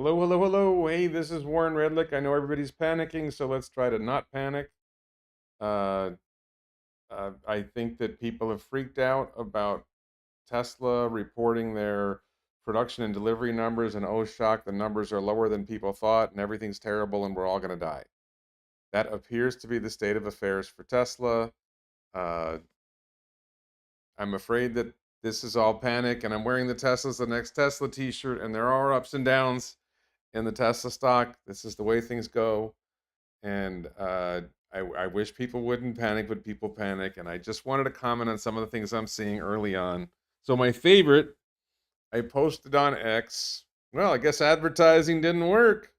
Hello, hello, hello. Hey, this is Warren Redlick. I know everybody's panicking, so let's try to not panic. Uh, I think that people have freaked out about Tesla reporting their production and delivery numbers, and oh, shock, the numbers are lower than people thought, and everything's terrible, and we're all going to die. That appears to be the state of affairs for Tesla. Uh, I'm afraid that this is all panic, and I'm wearing the Tesla's the next Tesla t shirt, and there are ups and downs in the Tesla stock. This is the way things go. And I wish people wouldn't panic, but people panic. And I just wanted to comment on some of the things I'm seeing early on. So my favorite, I posted on X. Well, I guess advertising didn't work,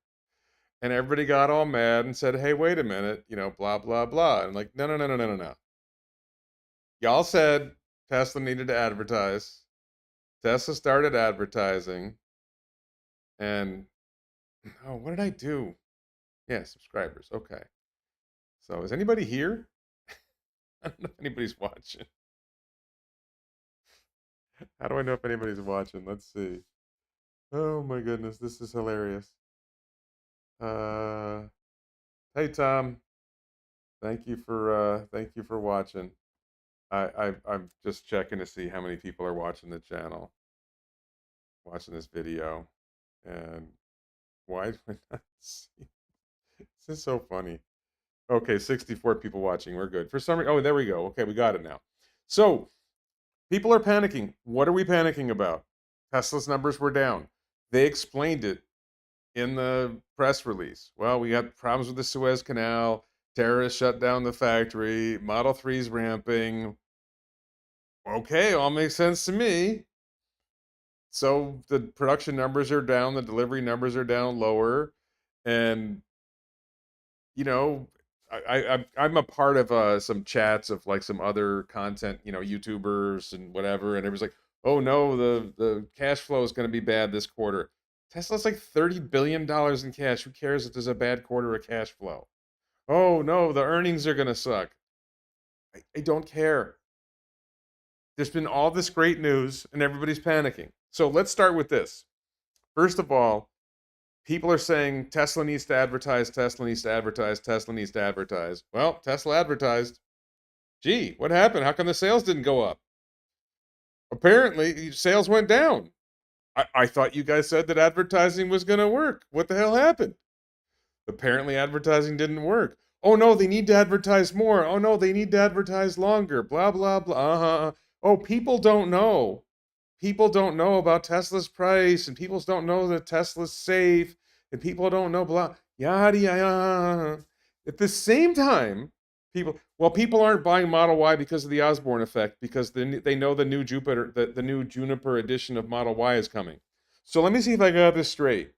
and everybody got all mad and said, "Hey, wait a minute, blah blah blah." And like, no, no, no, no, no, no, no. Y'all said Tesla needed to advertise. Tesla started advertising, and oh, what did I do? Yeah, subscribers. Okay. So is anybody here? I don't know if anybody's watching. How do I know if anybody's watching? Let's see. Oh my goodness, this is hilarious. Uh, hey Tom, thank you for watching. I'm just checking to see how many people are watching the channel, watching this video, and why do I not see? This is so funny. Okay, 64 people watching. We're good. For some reason, oh, there we go. Okay, we got it now. So people are panicking. What are we panicking about? Tesla's numbers were down. They explained it in the press release. Well, we got problems with the Suez Canal. Terrorists shut down the factory. Model 3's ramping. Okay, all makes sense to me. So the production numbers are down. The delivery numbers are down lower. And, you know, I'm a part of some chats of like some other content, YouTubers and whatever, and everybody's like, "Oh no, the cash flow is going to be bad this quarter." Tesla's like $30 billion in cash. Who cares if there's a bad quarter of cash flow? Oh no, the earnings are going to suck. I don't care. There's been all this great news, and everybody's panicking. So let's start with this. First of all, people are saying Tesla needs to advertise, Tesla needs to advertise, Tesla needs to advertise. Well, Tesla advertised. Gee, what happened? How come the sales didn't go up? Apparently, sales went down. I thought you guys said that advertising was going to work. What the hell happened? Apparently, advertising didn't work. Oh no, they need to advertise more. Oh no, they need to advertise longer. Blah, blah, blah. Uh-huh. Oh, people don't know. People don't know about Tesla's price, and people don't know that Tesla's safe, and people don't know blah, yada, yada. At the same time, people aren't buying Model Y because of the Osborne effect, because they know the new the new Juniper edition of Model Y is coming. So let me see if I got this straight.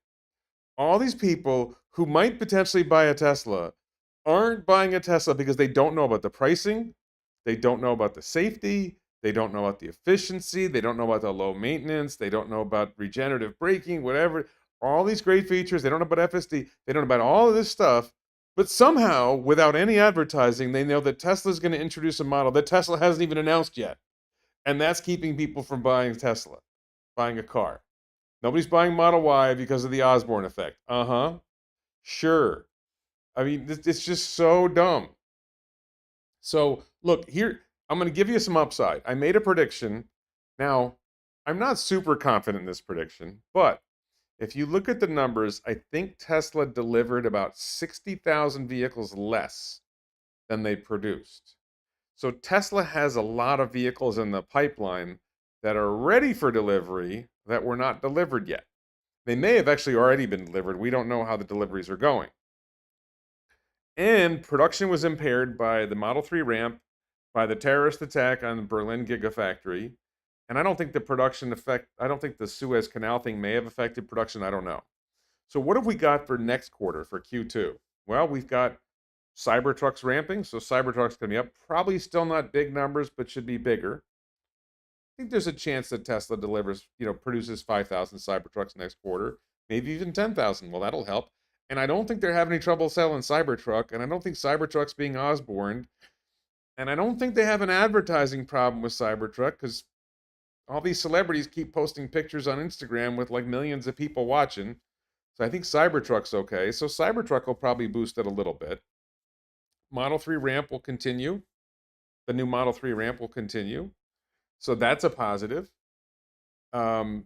All these people who might potentially buy a Tesla aren't buying a Tesla because they don't know about the pricing, they don't know about the safety, they don't know about the efficiency, they don't know about the low maintenance, they don't know about regenerative braking, whatever. All these great features, they don't know about FSD, they don't know about all of this stuff. But somehow, without any advertising, they know that Tesla's going to introduce a model that Tesla hasn't even announced yet. And that's keeping people from buying Tesla, buying a car. Nobody's buying Model Y because of the Osborne effect. Uh-huh. Sure. I mean, it's just so dumb. So, look, here, I'm going to give you some upside. I made a prediction. Now, I'm not super confident in this prediction, but if you look at the numbers, I think Tesla delivered about 60,000 vehicles less than they produced. So, Tesla has a lot of vehicles in the pipeline that are ready for delivery that were not delivered yet. They may have actually already been delivered. We don't know how the deliveries are going. And production was impaired by the Model 3 ramp, by the terrorist attack on the Berlin Gigafactory. And I don't think the Suez Canal thing may have affected production. I don't know. So, what have we got for next quarter, for Q2? Well, we've got Cybertruck's ramping. So, Cybertruck's going to be up. Probably still not big numbers, but should be bigger. I think there's a chance that Tesla produces 5,000 Cybertrucks next quarter, maybe even 10,000. Well, that'll help. And I don't think they're having any trouble selling Cybertruck, and I don't think Cybertruck's being Osborne, and I don't think they have an advertising problem with Cybertruck because all these celebrities keep posting pictures on Instagram with like millions of people watching. So I think Cybertruck's okay. So Cybertruck will probably boost it a little bit. Model 3 ramp will continue. The new Model 3 ramp will continue. So that's a positive. Um,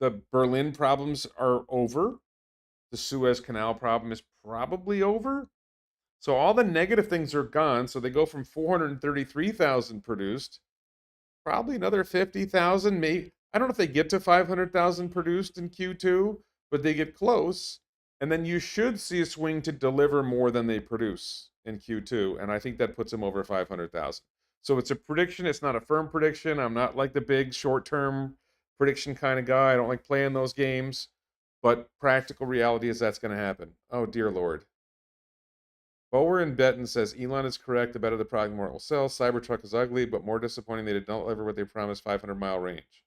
the Berlin problems are over. The Suez Canal problem is probably over. So all the negative things are gone. So they go from 433,000 produced, probably another 50,000. Maybe I don't know if they get to 500,000 produced in Q2, but they get close. And then you should see a swing to deliver more than they produce in Q2, and I think that puts them over 500,000. So it's a prediction. It's not a firm prediction. I'm not like the big short-term prediction kind of guy. I don't like playing those games. But practical reality is that's going to happen. Oh, dear Lord. Bower and Benton says Elon is correct. The better the product, the more it will sell. Cybertruck is ugly, but more disappointing. They did not deliver what they promised, 500-mile range.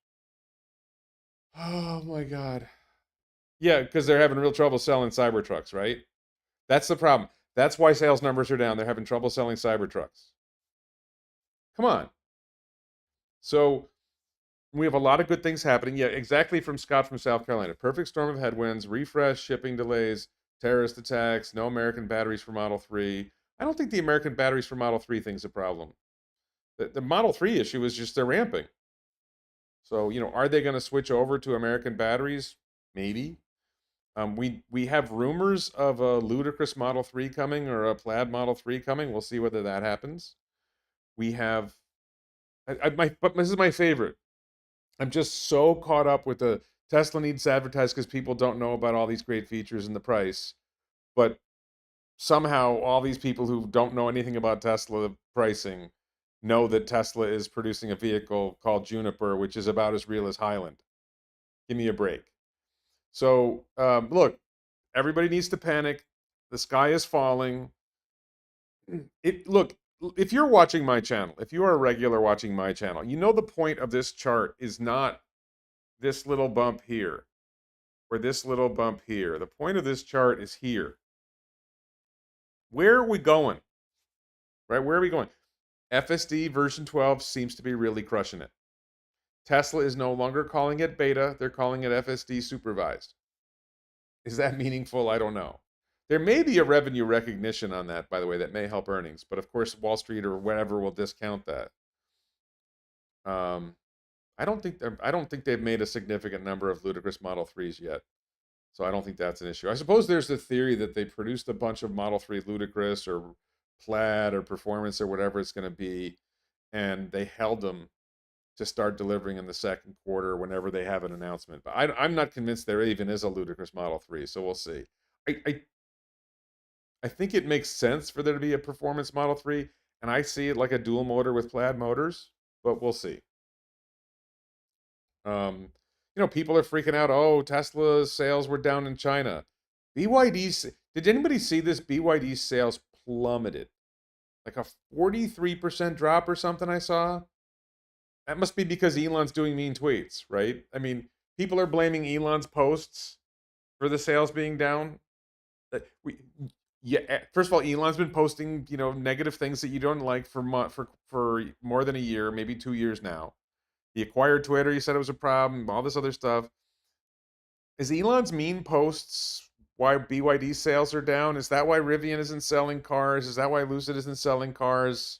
Oh, my God. Yeah, because they're having real trouble selling Cybertrucks, right? That's the problem. That's why sales numbers are down. They're having trouble selling Cybertrucks. Come on. So we have a lot of good things happening. Yeah, exactly from Scott from South Carolina. Perfect storm of headwinds, refresh, shipping delays, terrorist attacks, no American batteries for Model 3. I don't think the American batteries for Model 3 thing's a problem. The Model 3 issue is just they're ramping. So, are they going to switch over to American batteries? Maybe. We have rumors of a ludicrous Model 3 coming or a plaid Model 3 coming. We'll see whether that happens. We have, but this is my favorite. I'm just so caught up with the Tesla needs to advertise because people don't know about all these great features and the price. But somehow all these people who don't know anything about Tesla pricing know that Tesla is producing a vehicle called Juniper, which is about as real as Highland. Give me a break. So, look, everybody needs to panic. The sky is falling. Look, if you're watching my channel, if you are a regular watching my channel, you know the point of this chart is not this little bump here or this little bump here. The point of this chart is here. Where are we going? Right? Where are we going? FSD version 12 seems to be really crushing it. Tesla is no longer calling it beta. They're calling it FSD supervised. Is that meaningful? I don't know. There may be a revenue recognition on that, by the way, that may help earnings. But of course, Wall Street or whatever will discount that. I don't think they've made a significant number of ludicrous Model 3s yet. So I don't think that's an issue. I suppose there's the theory that they produced a bunch of Model 3 ludicrous or plaid or performance or whatever it's going to be, and they held them to start delivering in the second quarter whenever they have an announcement. But I'm not convinced there even is a ludicrous Model 3, so we'll see. I think it makes sense for there to be a performance Model 3, and I see it like a dual motor with plaid motors, but we'll see. People are freaking out. Oh, Tesla's sales were down in China. BYD's, did anybody see this? BYD's sales plummeted. Like a 43% drop or something I saw. That must be because Elon's doing mean tweets, right? I mean, people are blaming Elon's posts for the sales being down. First of all, Elon's been posting, negative things that you don't like for more than a year, maybe 2 years now. He acquired Twitter. He said it was a problem. All this other stuff. Is Elon's mean posts why BYD sales are down? Is that why Rivian isn't selling cars? Is that why Lucid isn't selling cars?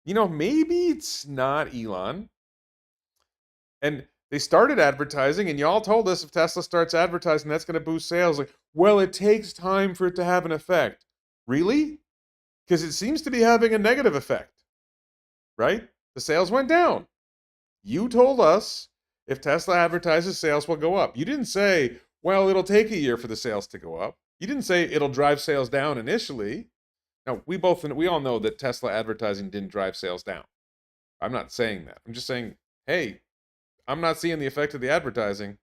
Maybe it's not Elon. And they started advertising, and y'all told us if Tesla starts advertising, that's going to boost sales. Like, well, it takes time for it to have an effect. Really? Because it seems to be having a negative effect, right? The sales went down. You told us if Tesla advertises, sales will go up. You didn't say, well, it'll take a year for the sales to go up. You didn't say it'll drive sales down initially. Now, we all know that Tesla advertising didn't drive sales down. I'm not saying that. I'm just saying, hey, I'm not seeing the effect of the advertising.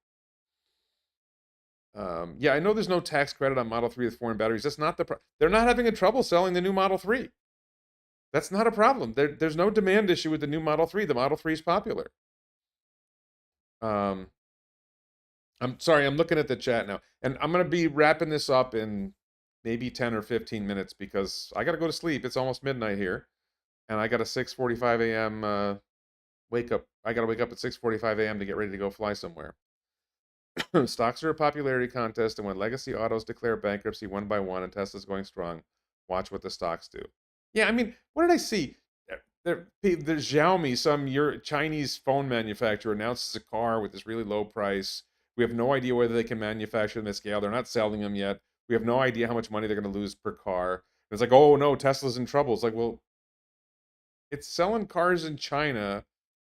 Yeah, I know there's no tax credit on Model 3 with foreign batteries. That's not the problem. They're not having a trouble selling the new Model 3. That's not a problem. There's no demand issue with the new Model 3. The Model 3 is popular. I'm sorry, I'm looking at the chat now. And I'm going to be wrapping this up in maybe 10 or 15 minutes because I got to go to sleep. It's almost midnight here. And I got a 6:45 a.m. Wake up. I got to wake up at 6:45 a.m. to get ready to go fly somewhere. Stocks are a popularity contest, and when legacy autos declare bankruptcy one by one and Tesla's going strong, watch what the stocks do. Yeah, I mean, what did I see? There's Xiaomi, some Chinese phone manufacturer, announces a car with this really low price. We have no idea whether they can manufacture them at scale. They're not selling them yet. We have no idea how much money they're going to lose per car. And it's like, oh no, Tesla's in trouble. It's like, well, it's selling cars in China,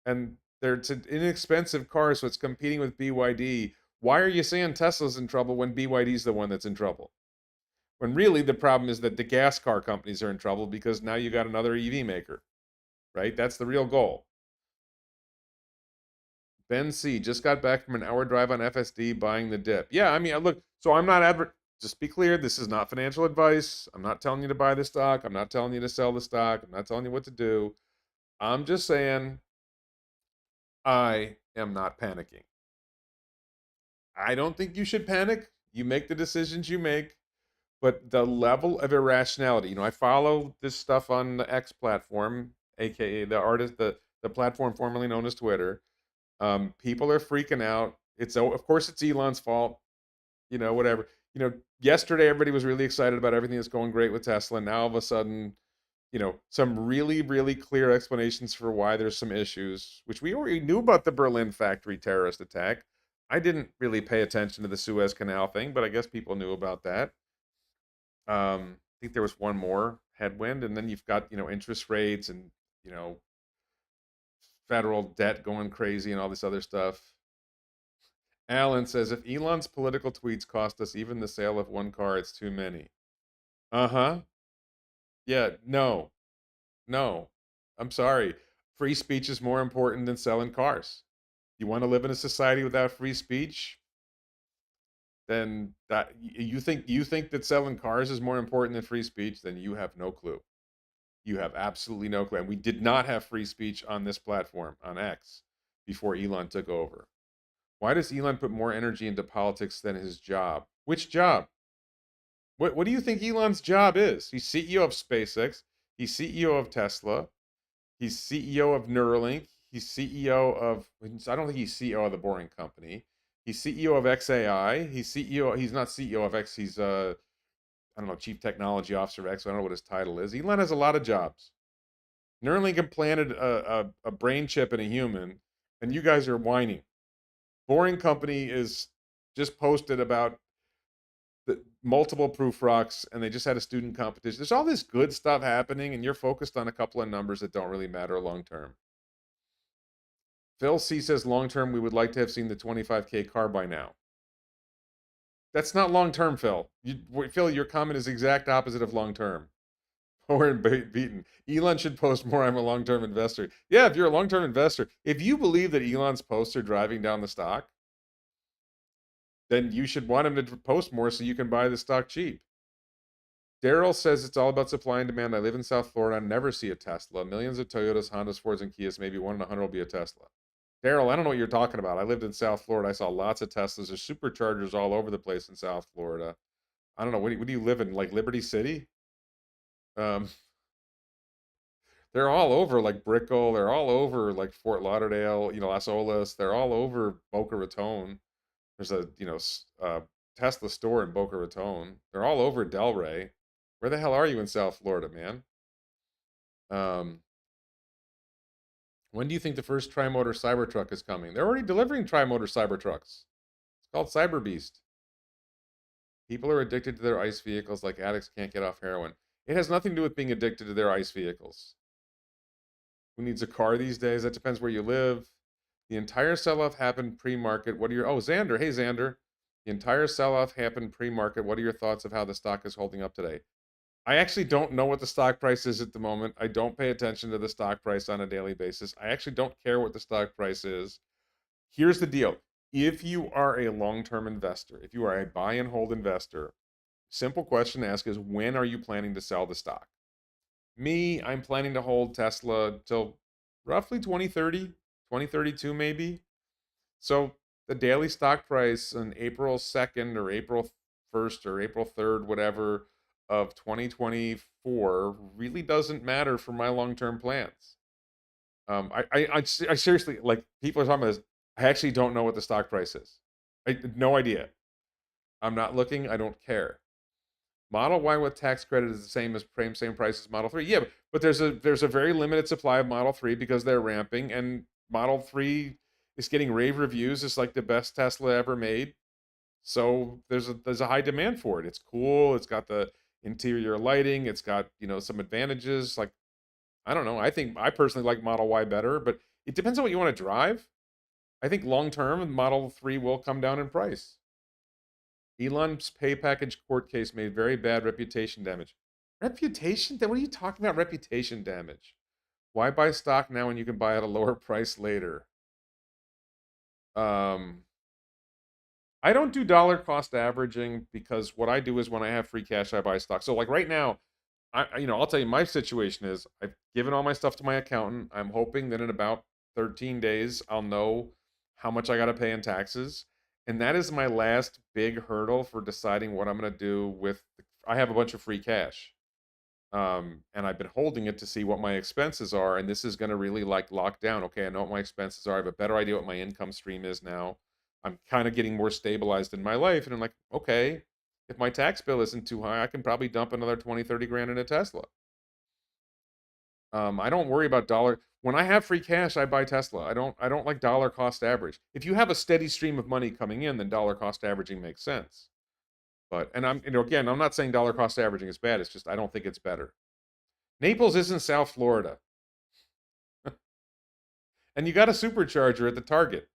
and it's an inexpensive car, so it's competing with BYD. Why are you saying Tesla's in trouble when BYD's the one that's in trouble? When really the problem is that the gas car companies are in trouble because now you got another EV maker, right? That's the real goal. Ben C just got back from an hour drive on FSD buying the dip. Yeah, I mean, look, so I'm not just be clear, this is not financial advice. I'm not telling you to buy the stock. I'm not telling you to sell the stock. I'm not telling you what to do. I'm just saying I am not panicking. I don't think you should panic. You make the decisions you make, but the level of irrationality, I follow this stuff on the X platform, aka the platform formerly known as Twitter. People are freaking out. Of course it's Elon's fault, whatever. Yesterday everybody was really excited about everything that's going great with Tesla. Now all of a sudden, some really, really clear explanations for why there's some issues, which we already knew about the Berlin factory terrorist attack. I didn't really pay attention to the Suez Canal thing, but I guess people knew about that. I think there was one more headwind, and then you've got, interest rates and, federal debt going crazy and all this other stuff. Alan says, if Elon's political tweets cost us even the sale of one car, it's too many. Uh-huh. Yeah, no. No. I'm sorry. Free speech is more important than selling cars. You want to live in a society without free speech? Then that you think that selling cars is more important than free speech, then you have no clue. You have absolutely no clue. And we did not have free speech on this platform, on X, before Elon took over. Why does Elon put more energy into politics than his job? Which job? What do you think Elon's job is? He's CEO of SpaceX. He's CEO of Tesla. He's CEO of Neuralink. He's CEO of, I don't think he's CEO of the Boring Company. He's CEO of XAI. He's not CEO of X. He's, I don't know, Chief Technology Officer of X. I don't know what his title is. Elon has a lot of jobs. Neuralink implanted a brain chip in a human, and you guys are whining. Boring Company is just posted about the multiple proof rocks, and they just had a student competition. There's all this good stuff happening, and you're focused on a couple of numbers that don't really matter long term. Phil C says long term, we would like to have seen the 25K car by now. That's not long term, Phil. Phil, your comment is the exact opposite of long term. Or beaten. Elon should post more. I'm a long term investor. Yeah, if you're a long term investor, if you believe that Elon's posts are driving down the stock, then you should want him to post more so you can buy the stock cheap. Daryl says it's all about supply and demand. I live in South Florida. I never see a Tesla. Millions of Toyotas, Hondas, Fords, and Kias. Maybe 1 in 100 will be a Tesla. Daryl, I don't know what you're talking about. I lived in South Florida. I saw lots of Teslas. There's superchargers all over the place in South Florida. I don't know. What do you live in? Like Liberty City? They're all over like Brickell. They're all over like Fort Lauderdale, Las Olas. They're all over Boca Raton. There's a, Tesla store in Boca Raton. They're all over Delray. Where the hell are you in South Florida, man? When do you think the first Tri-Motor Cybertruck is coming? They're already delivering Tri-Motor Cybertrucks. It's called Cyber Beast. People are addicted to their ICE vehicles like addicts can't get off heroin. It has nothing to do with being addicted to their ICE vehicles. Who needs a car these days? That depends where you live. The entire sell-off happened pre-market. What are your... Oh, Xander. Hey, Xander. The entire sell-off happened pre-market. What are your thoughts of how the stock is holding up today? I actually don't know what the stock price is at the moment. I don't pay attention to the stock price on a daily basis. I actually don't care what the stock price is. Here's the deal. If you are a long-term investor, if you are a buy and hold investor, simple question to ask is, when are you planning to sell the stock? Me, I'm planning to hold Tesla till roughly 2030, 2032 maybe. So the daily stock price on April 2nd or April 1st or April 3rd, whatever, of 2024 really doesn't matter for my long-term plans. I seriously, like, people are talking about this. I actually don't know what the stock price is. No idea. I'm not looking. I don't care. Model Y with tax credit is the same price as Model 3. Yeah, but there's a very limited supply of Model 3 because they're ramping, and Model 3 is getting rave reviews. It's like the best Tesla ever made. So there's a high demand for it. It's cool. It's got the interior lighting. It's got, some advantages. Like, I don't know. I personally like Model Y better, but it depends on what you want to drive. I think long term, Model 3 will come down in price. Elon's pay package court case made very bad reputation damage. Reputation? What are you talking about? Reputation damage? Why buy stock now when you can buy at a lower price later? Um, I don't do dollar cost averaging because what I do is when I have free cash, I buy stock. So like right now, I'll tell you my situation is I've given all my stuff to my accountant. I'm hoping that in about 13 days I'll know how much I got to pay in taxes, and that is my last big hurdle for deciding what I'm going to do with. I have a bunch of free cash, and I've been holding it to see what my expenses are, and this is going to really like lock down. Okay, I know what my expenses are. I have a better idea what my income stream is now. I'm kind of getting more stabilized in my life, and I'm like, okay, if my tax bill isn't too high, I can probably dump another 20, 30 grand in a Tesla. I don't worry about dollar. When I have free cash, I buy Tesla. I don't like dollar cost average. If you have a steady stream of money coming in, then dollar cost averaging makes sense. But and again, I'm not saying dollar cost averaging is bad. It's just I don't think it's better. Naples isn't South Florida. And you got a supercharger at the Target.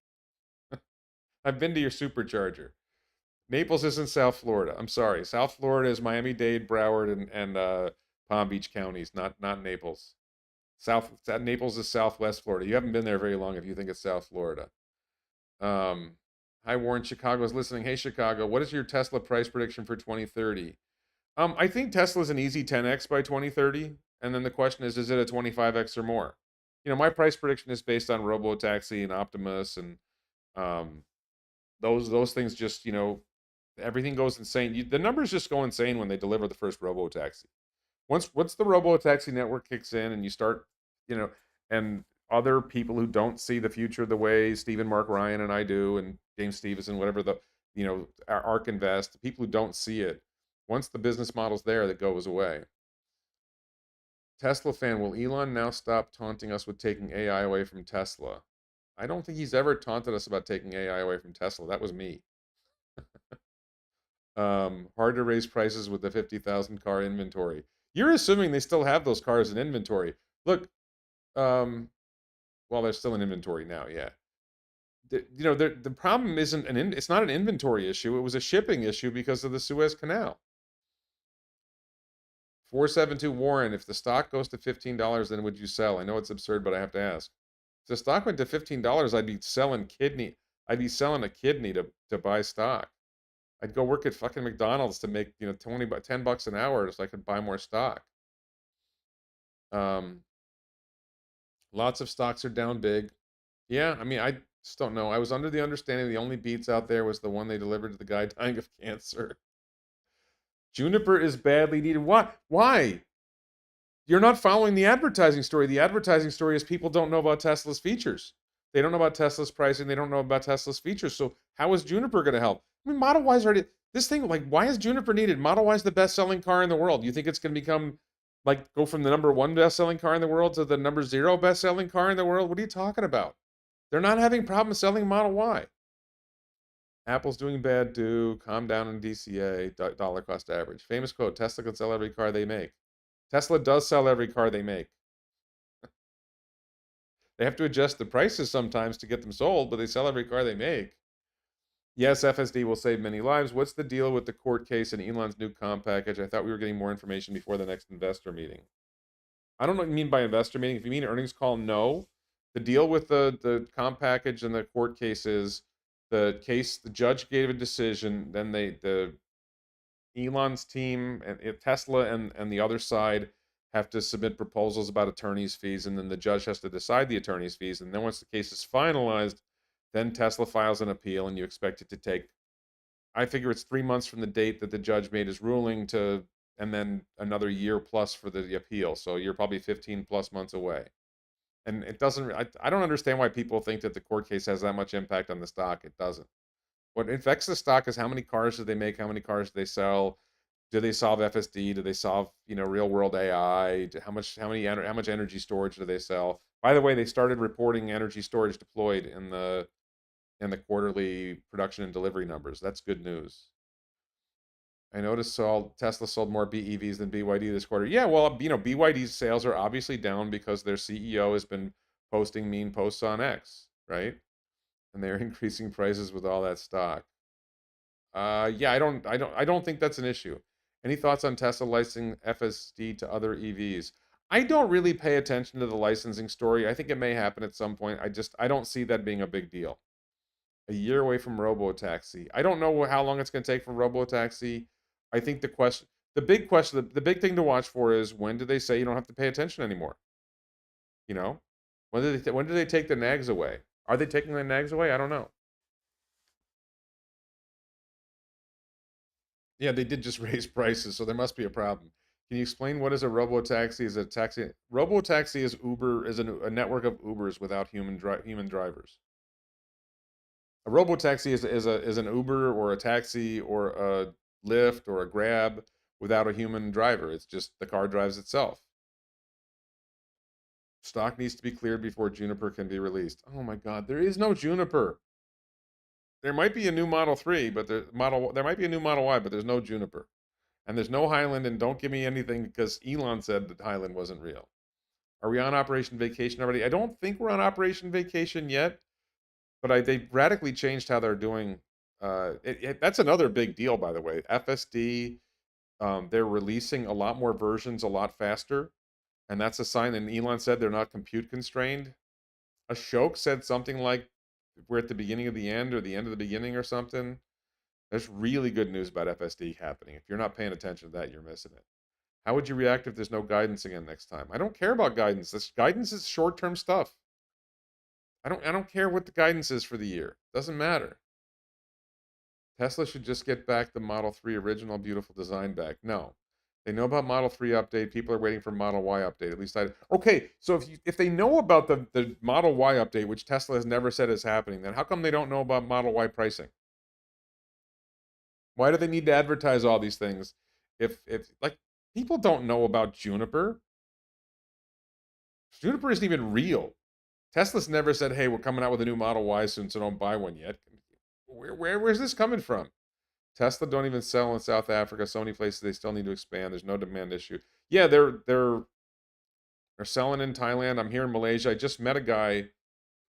I've been to your supercharger. Naples isn't South Florida. I'm sorry. South Florida is Miami-Dade, Broward, and Palm Beach counties, not Naples. Naples is Southwest Florida. You haven't been there very long if you think it's South Florida. Um, Hi Warren, Chicago's listening. Hey Chicago, what is your Tesla price prediction for 2030? I think Tesla's an easy 10x by 2030, and then the question is it a 25x or more? My price prediction is based on Robotaxi and Optimus and um, those things. Just everything goes insane. The numbers just go insane when they deliver the first Robotaxi. Once the Robotaxi network kicks in and you start, you know, and other people who don't see the future the way Stephen Mark Ryan and I do, and James Stevenson, whatever Ark Invest, the people who don't see it, once the business model's there, that goes away. Tesla fan, will Elon now stop taunting us with taking AI away from Tesla? I don't think he's ever taunted us about taking AI away from Tesla. That was me. Hard to raise prices with the 50,000 car inventory. You're assuming they still have those cars in inventory. Look, well, they're still in inventory now, yeah. The problem isn't it's not an inventory issue. It was a shipping issue because of the Suez Canal. 472 Warren, if the stock goes to $15, then would you sell? I know it's absurd, but I have to ask. If the stock went to $15, I'd be selling kidney. I'd be selling a kidney to buy stock. I'd go work at fucking McDonald's to make, 10 bucks an hour so I could buy more stock. Um, Lots of stocks are down big. Yeah, I mean, I just don't know. I was under the understanding the only beats out there was the one they delivered to the guy dying of cancer. Juniper is badly needed. Why? Why? You're not following the advertising story. The advertising story is people don't know about Tesla's features. They don't know about Tesla's pricing. They don't know about Tesla's features. So how is Juniper going to help? I mean, Model Y is already this thing. Like, why is Juniper needed? Model Y is the best-selling car in the world. You think it's going to become go from the number one best-selling car in the world to the number zero best-selling car in the world? What are you talking about? They're not having problems selling Model Y. Apple's doing bad too. Calm down in DCA. Dollar cost average. Famous quote: Tesla can sell every car they make. Tesla does sell every car they make. They have to adjust the prices sometimes to get them sold, but they sell every car they make. Yes, FSD will save many lives. What's the deal with the court case and Elon's new comp package? I thought we were getting more information before the next investor meeting. I don't know what you mean by investor meeting. If you mean earnings call, no. The deal with the comp package and the court case is the judge gave a decision, then the Elon's team and Tesla and the other side have to submit proposals about attorney's fees, and then the judge has to decide the attorney's fees. And then once the case is finalized, then Tesla files an appeal, and you expect it to take, I figure it's 3 months from the date that the judge made his ruling and then another year plus for the appeal. So you're probably 15 plus months away. And it doesn't, I don't understand why people think that the court case has that much impact on the stock. It doesn't. What affects the stock is how many cars do they make, how many cars do they sell, do they solve FSD, do they solve, real world AI, how much energy storage do they sell. By the way, they started reporting energy storage deployed in the quarterly production and delivery numbers. That's good news. I noticed Tesla sold more BEVs than BYD this quarter. Yeah, well, BYD's sales are obviously down because their CEO has been posting mean posts on X, right? And they're increasing prices with all that stock. Yeah, I don't think that's an issue. Any thoughts on Tesla licensing FSD to other EVs? I don't really pay attention to the licensing story. I think it may happen at some point. I don't see that being a big deal. A year away from Robotaxi. I don't know how long it's going to take for Robotaxi. I think the big thing to watch for is, when do they say you don't have to pay attention anymore? You know, when do they take the nags away? Are they taking the nags away? I don't know. Yeah, they did just raise prices, so there must be a problem. Can you explain what is a robotaxi? Is a taxi? Robotaxi is Uber, is a network of Ubers without human drivers. A robotaxi is an Uber or a taxi or a Lyft or a Grab without a human driver. It's just the car drives itself. Stock needs to be cleared before Juniper can be released. Oh my God, there is no Juniper. There might be a new Model 3, but there might be a new Model Y, but there's no Juniper. And there's no Highland, and don't give me anything because Elon said that Highland wasn't real. Are we on Operation Vacation already? I don't think we're on Operation Vacation yet, but they radically changed how they're doing. That's another big deal, by the way. FSD, they're releasing a lot more versions a lot faster, and that's a sign. And Elon said they're not compute constrained. Ashok said something like we're at the beginning of the end or the end of the beginning or something. There's really good news about FSD happening. If you're not paying attention to that, you're missing it. How would you react if there's no guidance again next time? I don't care about guidance. This guidance is short-term stuff. I don't care what the guidance is for the year. Doesn't matter. Tesla should just get back the Model 3 original beautiful design back. No. They know about Model 3 update. People are waiting for Model Y update. At least okay, so if they know about the Model Y update, which Tesla has never said is happening, then how come they don't know about Model Y pricing? Why do they need to advertise all these things if like people don't know about Juniper? Juniper isn't even real. Tesla's never said, "Hey, we're coming out with a new Model Y soon, so don't buy one yet." Where's this coming from? Tesla don't even sell in South Africa. So many places they still need to expand. There's no demand issue. Yeah, they're selling in Thailand. I'm here in Malaysia. I just met a guy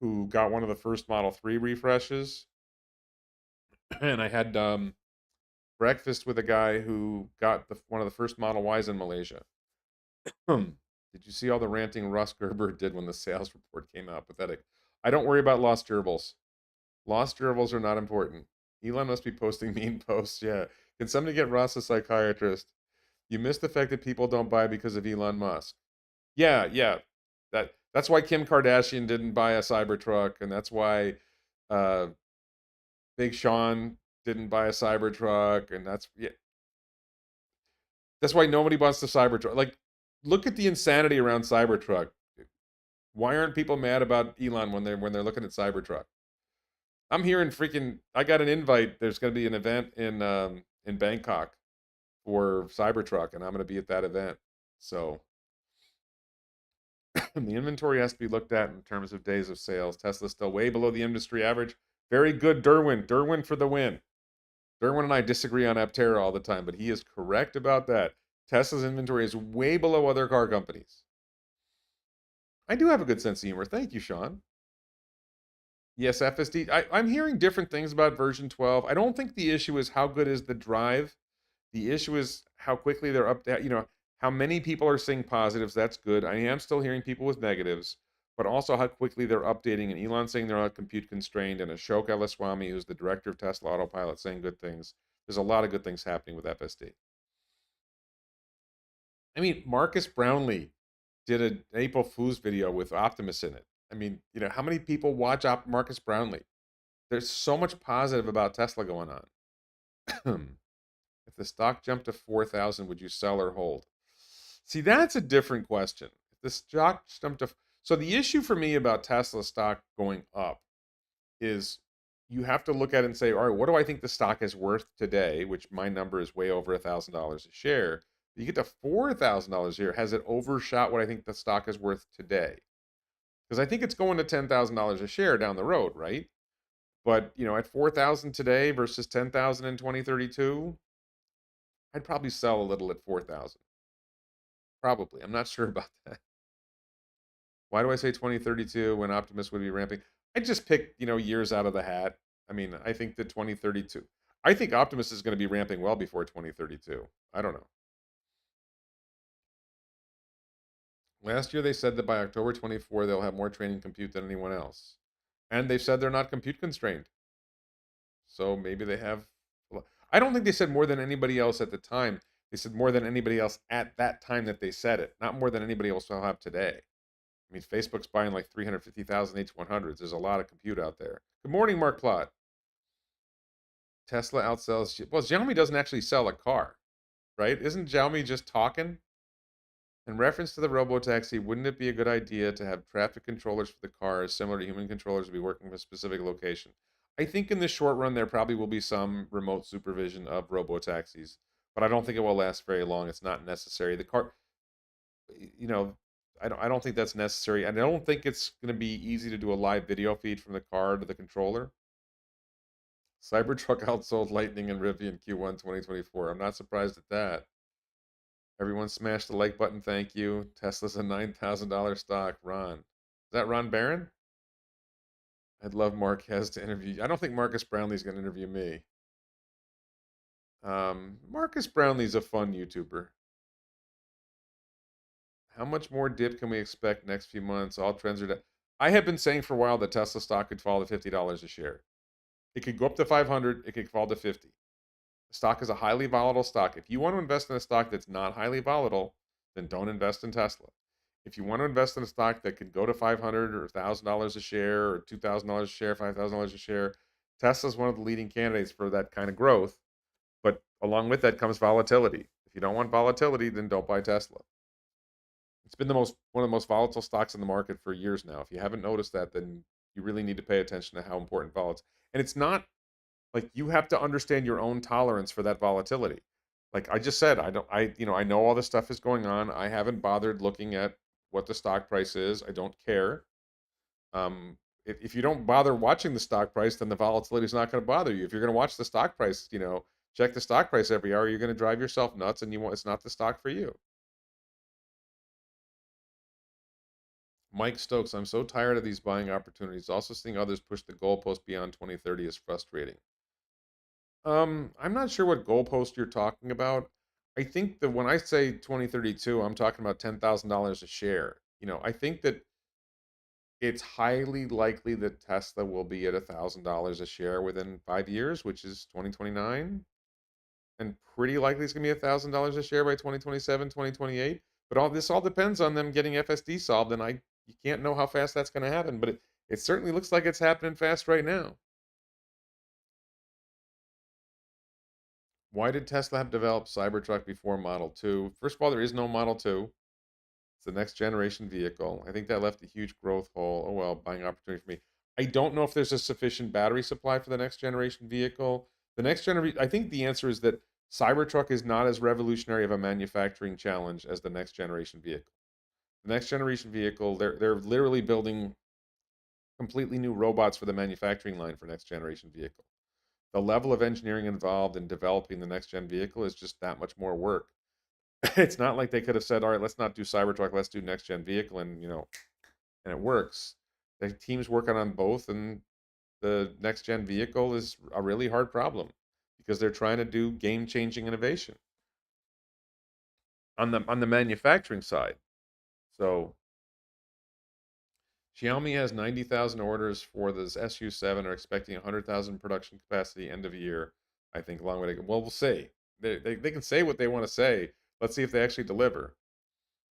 who got one of the first Model 3 refreshes, and I had breakfast with a guy who got one of the first Model Ys in Malaysia. Did you see all the ranting Russ Gerber did when the sales report came out? Pathetic. I don't worry about lost gerbils. Lost gerbils are not important. Elon must be posting mean posts. Yeah. Can somebody get Ross a psychiatrist? You missed the fact that people don't buy because of Elon Musk. Yeah, yeah. That's why Kim Kardashian didn't buy a Cybertruck, and that's why uh, Big Sean didn't buy a Cybertruck, and that's why nobody wants the Cybertruck. Like, look at the insanity around Cybertruck. Why aren't people mad about Elon when they're looking at Cybertruck? I'm hearing freaking. I got an invite. There's going to be an event in Bangkok for Cybertruck, and I'm going to be at that event. So the inventory has to be looked at in terms of days of sales. Tesla's still way below the industry average. Very good, Derwin. Derwin for the win. Derwin and I disagree on Aptera all the time, but he is correct about that. Tesla's inventory is way below other car companies. I do have a good sense of humor. Thank you, Sean. Yes, FSD. I'm hearing different things about version 12. I don't think the issue is how good is the drive. The issue is how quickly they're up to, how many people are seeing positives. That's good. I am still hearing people with negatives, but also how quickly they're updating. And Elon saying they're not compute constrained, and Ashok Ellaswamy, who's the director of Tesla Autopilot, saying good things. There's a lot of good things happening with FSD. I mean, Marcus Brownlee did an April Fool's video with Optimus in it. I mean, how many people watch Marcus Brownlee? There's so much positive about Tesla going on. If the stock jumped to 4,000, would you sell or hold? See, that's a different question. If the stock jumped to, so the issue for me about Tesla stock going up is you have to look at it and say, all right, what do I think the stock is worth today? Which my number is way over $1,000 a share. You get to $4,000 here. Has it overshot what I think the stock is worth today? Because I think it's going to $10,000 a share down the road, right? But at 4,000 today versus 10,000 in 2032, I'd probably sell a little at 4,000. Probably. I'm not sure about that. Why do I say 2032 when Optimus would be ramping? I just picked, years out of the hat. I mean, I think that 2032. I think Optimus is going to be ramping well before 2032. I don't know. Last year they said that by October 24 they'll have more training compute than anyone else. And they've said they're not compute constrained. So maybe they have. I don't think they said more than anybody else at the time. They said more than anybody else at that time that they said it, not more than anybody else will have today. I mean, Facebook's buying like 350,000 H100s. There's a lot of compute out there. Good morning, Mark Plott. Tesla outsells. Well, Xiaomi doesn't actually sell a car, right? Isn't Xiaomi just talking? In reference to the robotaxi, wouldn't it be a good idea to have traffic controllers for the cars similar to human controllers to be working from a specific location? I think in the short run there probably will be some remote supervision of robotaxis, but I don't think it will last very long. It's not necessary. The car, you know, I don't think that's necessary. And I don't think it's going to be easy to do a live video feed from the car to the controller. Cybertruck outsold Lightning and Rivian Q1 2024. I'm not surprised at that. Everyone smash the like button, thank you. Tesla's a $9,000 stock. Ron. Is that Ron Barron? I'd love Marquez to interview. I don't think Marcus Brownlee's going to interview me. Marcus Brownlee's a fun YouTuber. How much more dip can we expect next few months? All trends are down. I have been saying for a while that Tesla stock could fall to $50 a share. It could go up to 500. It could fall to 50. The stock is a highly volatile stock. If you want to invest in a stock that's not highly volatile, then don't invest in Tesla. If you want to invest in a stock that could go to 500 or $1,000 a share or $2,000 a share, $5,000 a share, Tesla's one of the leading candidates for that kind of growth. But along with that comes volatility. If you don't want volatility, then don't buy Tesla. It's been one of the most volatile stocks in the market for years now. If you haven't noticed that, then you really need to pay attention to how important volatility. And it's not like you have to understand your own tolerance for that volatility. Like I just said, I know all this stuff is going on. I haven't bothered looking at what the stock price is. I don't care. If you don't bother watching the stock price, then the volatility is not going to bother you. If you're going to watch the stock price, check the stock price every hour, you're going to drive yourself nuts, and it's not the stock for you. Mike Stokes, I'm so tired of these buying opportunities. Also seeing others push the goalpost beyond 2030 is frustrating. I'm not sure what goalpost you're talking about. I think that when I say 2032, I'm talking about $10,000 a share. I think that it's highly likely that Tesla will be at $1,000 a share within 5 years, which is 2029, and pretty likely it's gonna be $1,000 a share by 2027, 2028. But all depends on them getting FSD solved, and you can't know how fast that's gonna happen, but it certainly looks like it's happening fast right now. Why did Tesla have developed Cybertruck before Model 2? First of all, there is no Model 2. It's the next generation vehicle. I think that left a huge growth hole. Oh well, buying opportunity for me. I don't know if there's a sufficient battery supply for the next generation vehicle. I think the answer is that Cybertruck is not as revolutionary of a manufacturing challenge as the next generation vehicle. The next generation vehicle, they're literally building completely new robots for the manufacturing line for next generation vehicle. The level of engineering involved in developing the next gen vehicle is just that much more work. It's not like they could have said, all right, let's not do Cybertruck, let's do next gen vehicle, and it works. The team's working on both, and the next gen vehicle is a really hard problem because they're trying to do game changing innovation on the manufacturing side. So Xiaomi has 90,000 orders for this SU7, are expecting 100,000 production capacity end of year. I think long way to go. Well, we'll see. They can say what they want to say. Let's see if they actually deliver.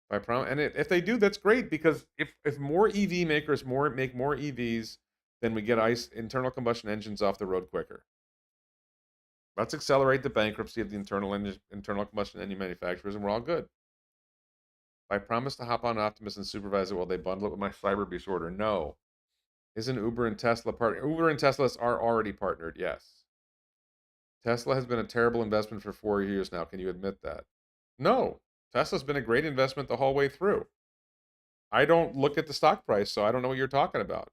I promise. And if they do, that's great, because if more EV makers make more EVs, then we get internal combustion engines off the road quicker. Let's accelerate the bankruptcy of the internal combustion engine manufacturers, and we're all good. I promise to hop on Optimus and supervise it while they bundle it with my Cyberbeast order. No. Isn't Uber and Tesla partner? Uber and Tesla are already partnered, yes. Tesla has been a terrible investment for 4 years now. Can you admit that? No. Tesla's been a great investment the whole way through. I don't look at the stock price, so I don't know what you're talking about.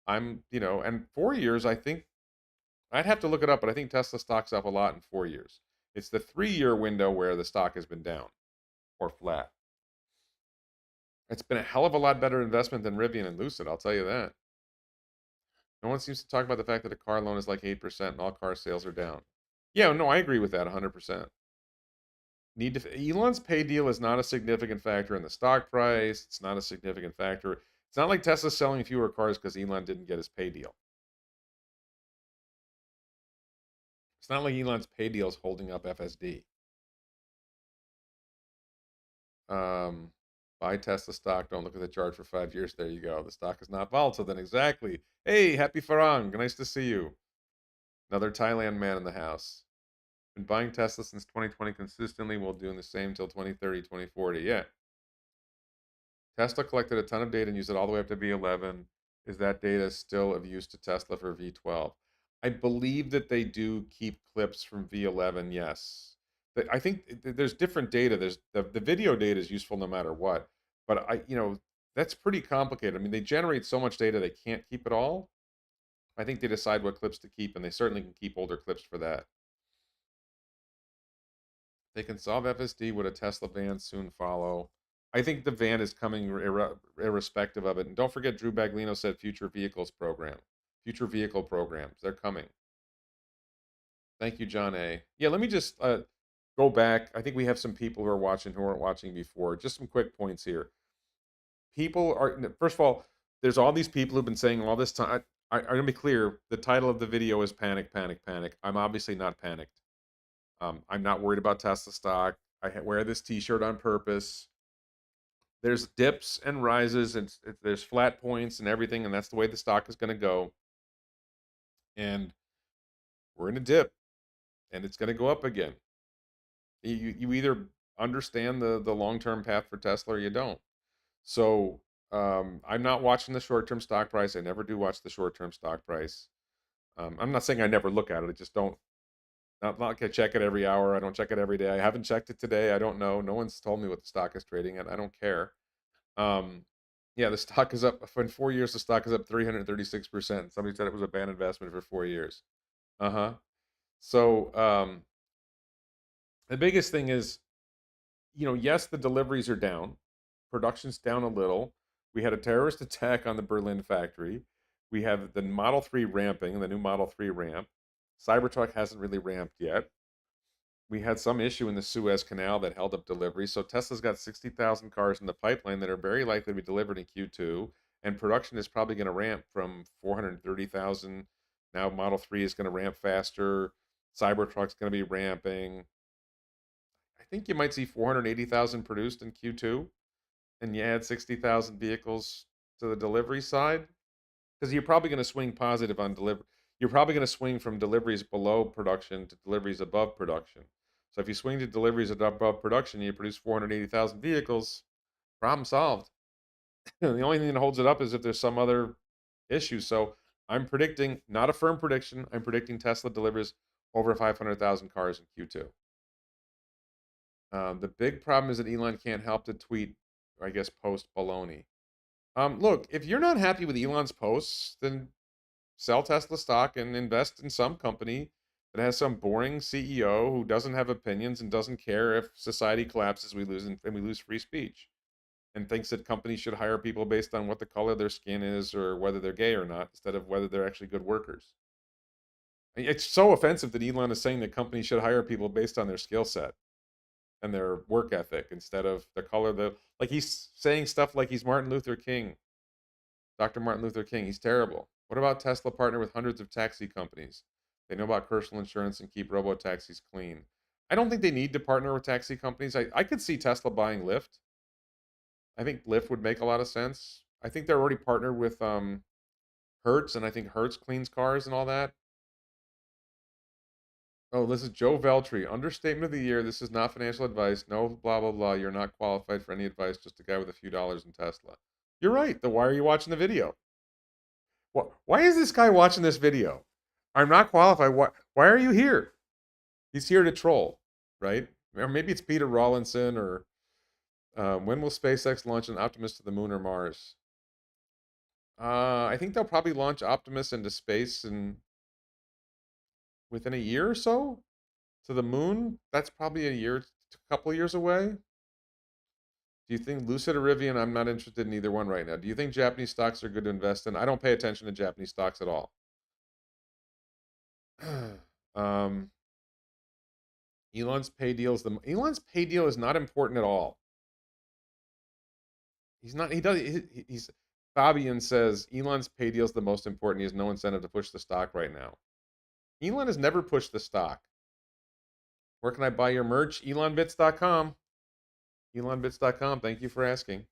And 4 years, I think, I'd have to look it up, but I think Tesla stock's up a lot in 4 years. It's the 3 year window where the stock has been down or flat. It's been a hell of a lot better investment than Rivian and Lucid, I'll tell you that. No one seems to talk about the fact that a car loan is like 8% and all car sales are down. Yeah, no, I agree with that 100%. Elon's pay deal is not a significant factor in the stock price. It's not a significant factor. It's not like Tesla's selling fewer cars because Elon didn't get his pay deal. It's not like Elon's pay deal is holding up FSD. Um, Buy Tesla stock. Don't look at the chart for 5 years. There you go. The stock is not volatile then. Exactly. Hey, happy Farang. Nice to see you. Another Thailand man in the house. Been buying Tesla since 2020 consistently. We'll doing the same till 2030, 2040. Yeah. Tesla collected a ton of data and used it all the way up to V11. Is that data still of use to Tesla for V12? I believe that they do keep clips from V11, yes. But I think there's different data. There's the video data is useful no matter what. But that's pretty complicated. I mean, they generate so much data they can't keep it all. I think they decide what clips to keep, and they certainly can keep older clips for that. They can solve FSD. Would a Tesla van soon follow? I think the van is coming irrespective of it. And don't forget, Drew Baglino said future vehicle programs. They're coming. Thank you, John A. Yeah, let me just go back. I think we have some people who are watching who weren't watching before. Just some quick points here. People are, first of all, there's all these people who've been saying all this time. I'm going to be clear. The title of the video is Panic, Panic, Panic. I'm obviously not panicked. I'm not worried about Tesla stock. I wear this t-shirt on purpose. There's dips and rises, and there's flat points and everything, and that's the way the stock is going to go. And we're in a dip, and it's going to go up again. You either understand the long-term path for Tesla or you don't. So I'm not watching the short-term stock price. I never do watch the short-term stock price. I'm not saying I never look at it. I just don't. Not like I check it every hour. I don't check it every day. I haven't checked it today. I don't know. No one's told me what the stock is trading at. I don't care. Yeah, the stock is up. In 4 years, the stock is up 336%. Somebody said it was a bad investment for 4 years. Uh-huh. So the biggest thing is, yes, the deliveries are down. Production's down a little. We had a terrorist attack on the Berlin factory. We have the Model 3 ramping, the new Model 3 ramp. Cybertruck hasn't really ramped yet. We had some issue in the Suez Canal that held up delivery. So Tesla's got 60,000 cars in the pipeline that are very likely to be delivered in Q2. And production is probably going to ramp from 430,000. Now Model 3 is going to ramp faster. Cybertruck's going to be ramping. I think you might see 480,000 produced in Q2. And you add 60,000 vehicles to the delivery side. Because you're probably going to swing positive on delivery. You're probably going to swing from deliveries below production to deliveries above production. So if you swing to deliveries above production, you produce 480,000 vehicles, problem solved. The only thing that holds it up is if there's some other issue. So I'm predicting, not a firm prediction, I'm predicting Tesla delivers over 500,000 cars in Q2. The big problem is that Elon can't help to tweet, I guess, post baloney. Look, if you're not happy with Elon's posts, then sell Tesla stock and invest in some company that has some boring CEO who doesn't have opinions and doesn't care if society collapses, we lose free speech, and thinks that companies should hire people based on what the color of their skin is or whether they're gay or not, instead of whether they're actually good workers. It's so offensive that Elon is saying that companies should hire people based on their skill set and their work ethic instead of the color. Like he's saying stuff like he's Martin Luther King, Dr. Martin Luther King. He's terrible. What about Tesla partner with hundreds of taxi companies? They know about personal insurance and keep robo taxis clean. I don't think they need to partner with taxi companies. I could see Tesla buying Lyft. I think Lyft would make a lot of sense. I think they're already partnered with Hertz, and I think Hertz cleans cars and all that. Oh, this is Joe Veltri. Understatement of the year. This is not financial advice. No, blah, blah, blah. You're not qualified for any advice. Just a guy with a few dollars in Tesla. You're right. Then why are you watching the video? Why is this guy watching this video? I'm not qualified. Why are you here? He's here to troll, right? Or maybe it's Peter Rawlinson or when will SpaceX launch an Optimus to the moon or Mars? I think they'll probably launch Optimus into space and within a year or so to the moon. That's probably a couple of years away. Do you think Lucid or Rivian? I'm not interested in either one right now. Do you think Japanese stocks are good to invest in? I don't pay attention to Japanese stocks at all. um, Elon's pay deal is not important at all. He's not. He does. He's Fabian says Elon's pay deal is the most important. He has no incentive to push the stock right now. Elon has never pushed the stock. Where can I buy your merch? ElonBits.com. ElonBits.com. Thank you for asking.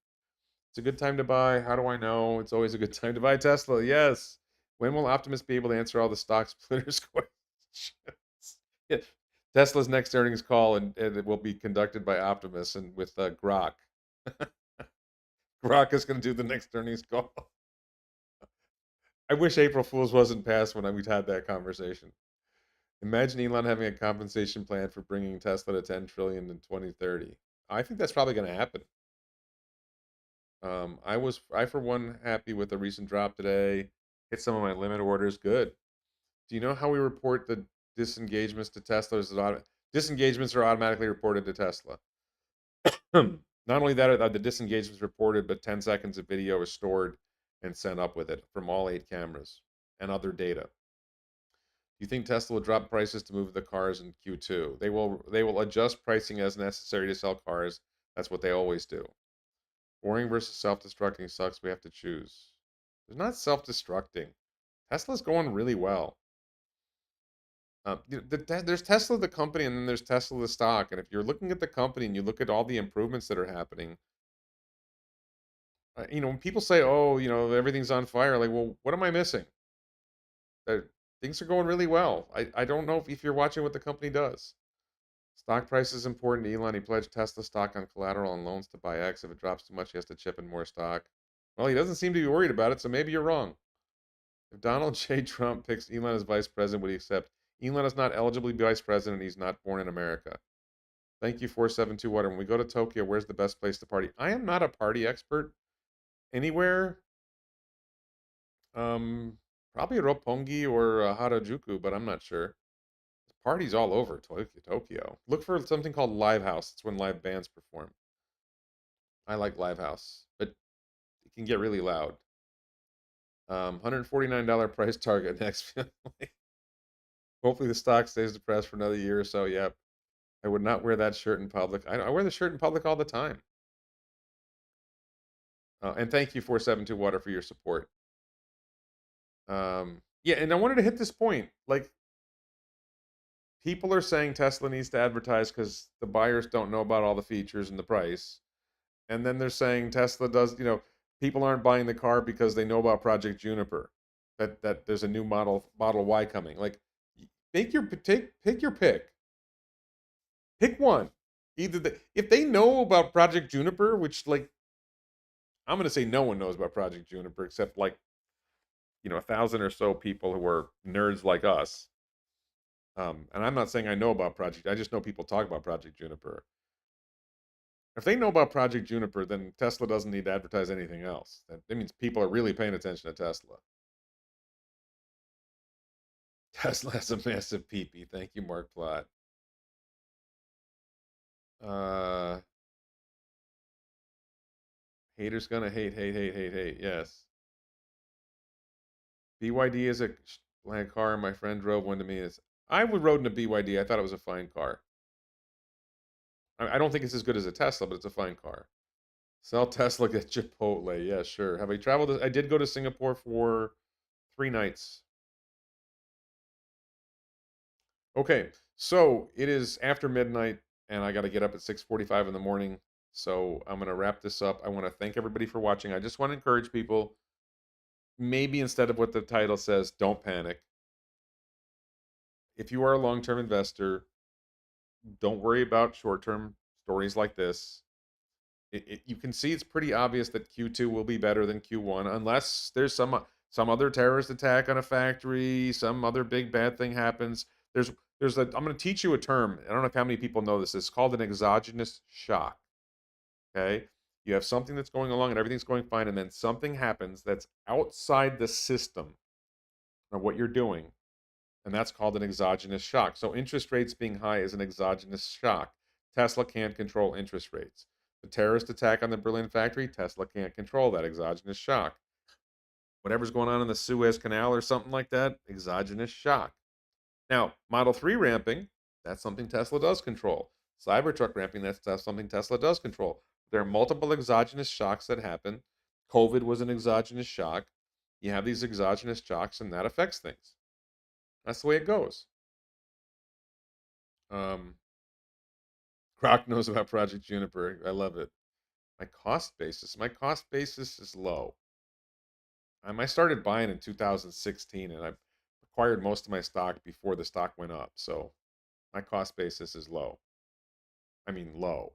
It's a good time to buy. How do I know? It's always a good time to buy Tesla. Yes. When will Optimus be able to answer all the stock splitters questions? Yeah. Tesla's next earnings call, and it will be conducted by Optimus and with Grok. Grok is going to do the next earnings call. I wish April Fool's wasn't past when we'd had that conversation. Imagine Elon having a compensation plan for bringing Tesla to 10 trillion in 2030. I think that's probably going to happen. I for one happy with the recent drop today. Hit some of my limit orders. Good. Do you know how we report the disengagements to Tesla? Disengagements are automatically reported to Tesla. Not only that are the disengagements reported, but 10 seconds of video is stored and sent up with it from all 8 cameras and other data. Do you think Tesla will drop prices to move the cars in Q2? They will adjust pricing as necessary to sell cars. That's what they always do. Boring versus self-destructing sucks. We have to choose. They're not self-destructing. Tesla's going really well. There's Tesla the company, and then there's Tesla the stock. And if you're looking at the company and you look at all the improvements that are happening, when people say, "Oh, everything's on fire," like, well, what am I missing? Things are going really well. I don't know if you're watching what the company does. Stock price is important to Elon. He pledged Tesla stock on collateral and loans to buy X. If it drops too much, he has to chip in more stock. Well, he doesn't seem to be worried about it, so maybe you're wrong. If Donald J. Trump picks Elon as vice president, would he accept? Elon is not eligible to be vice president. He's not born in America. Thank you, 472 Water. When we go to Tokyo, where's the best place to party? I am not a party expert anywhere. Probably Roppongi or Harajuku, but I'm not sure. Parties all over Tokyo. Look for something called Live House. It's when live bands perform. I like Live House, but it can get really loud. $149 price target next. Hopefully the stock stays depressed for another year or so. Yep. I would not wear that shirt in public. I wear the shirt in public all the time. And thank you, 472 Water, for your support. Yeah, and I wanted to hit this point. Like, people are saying Tesla needs to advertise because the buyers don't know about all the features and the price. And then they're saying Tesla does, people aren't buying the car because they know about Project Juniper. That there's a new Model Y coming. Like, pick your pick. Pick one. If they know about Project Juniper, which, like, I'm going to say no one knows about Project Juniper except, like, 1,000 or so people who are nerds like us. And I'm not saying I know about Project. I just know people talk about Project Juniper. If they know about Project Juniper, then Tesla doesn't need to advertise anything else. That means people are really paying attention to Tesla. Tesla has a massive peepee. Thank you, Mark Platt. Haters gonna hate. Yes. BYD is a blank car. My friend drove one to me. I rode in a BYD. I thought it was a fine car. I don't think it's as good as a Tesla, but it's a fine car. Sell Tesla, get Chipotle. Yeah, sure. Have I traveled? I did go to Singapore for 3 nights. Okay, so it is after midnight, and I got to get up at 6:45 in the morning. So I'm going to wrap this up. I want to thank everybody for watching. I just want to encourage people, maybe instead of what the title says, don't panic. If you are a long-term investor, don't worry about short-term stories like this. You can see it's pretty obvious that Q2 will be better than Q1, unless there's some other terrorist attack on a factory, some other big bad thing happens. There's there's a I'm going to teach you a term. I don't know how many people know this. It's called an exogenous shock. Okay? You have something that's going along and everything's going fine, and then something happens that's outside the system of what you're doing, and that's called an exogenous shock. So interest rates being high is an exogenous shock. Tesla can't control interest rates. The terrorist attack on the Berlin factory, Tesla can't control that exogenous shock. Whatever's going on in the Suez Canal or something like that, exogenous shock. Now, Model 3 ramping, that's something Tesla does control. Cybertruck ramping, that's something Tesla does control. There are multiple exogenous shocks that happen. COVID was an exogenous shock. You have these exogenous shocks, and that affects things. That's the way it goes. Croc knows about Project Juniper. I love it. My cost basis is low. I started buying in 2016, and I acquired most of my stock before the stock went up. So my cost basis is low. I mean, low.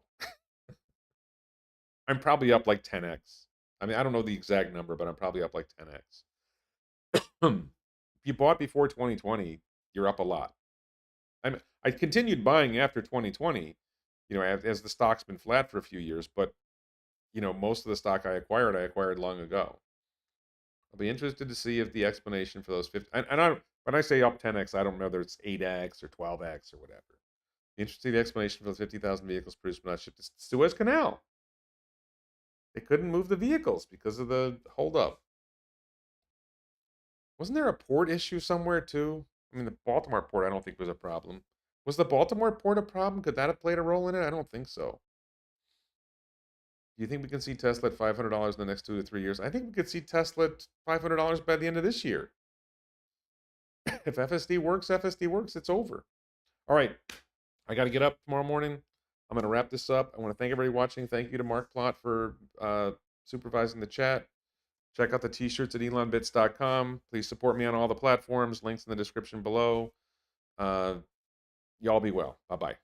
I'm probably up like 10x. I mean, I don't know the exact number, but I'm probably up like 10x. If you bought before 2020, you're up a lot. I continued buying after 2020, as the stock's been flat for a few years, but most of the stock I acquired long ago. I'll be interested to see if the explanation for those 50, and when I say up 10x, I don't know whether it's 8x or 12x or whatever. Interested in the explanation for the 50,000 vehicles produced but not shipped to Suez Canal. They couldn't move the vehicles because of the holdup. Wasn't there a port issue somewhere too? I mean, the Baltimore port I don't think was a problem. Was the Baltimore port a problem? Could that have played a role in it? I don't think so. Do you think we can see Tesla at $500 in the next 2 to 3 years? I think we could see Tesla at $500 by the end of this year. If FSD works, it's over. All right. I got to get up tomorrow morning. I'm going to wrap this up. I want to thank everybody watching. Thank you to Mark Plott for supervising the chat. Check out the t-shirts at elonbits.com. Please support me on all the platforms. Links in the description below. Y'all be well. Bye-bye.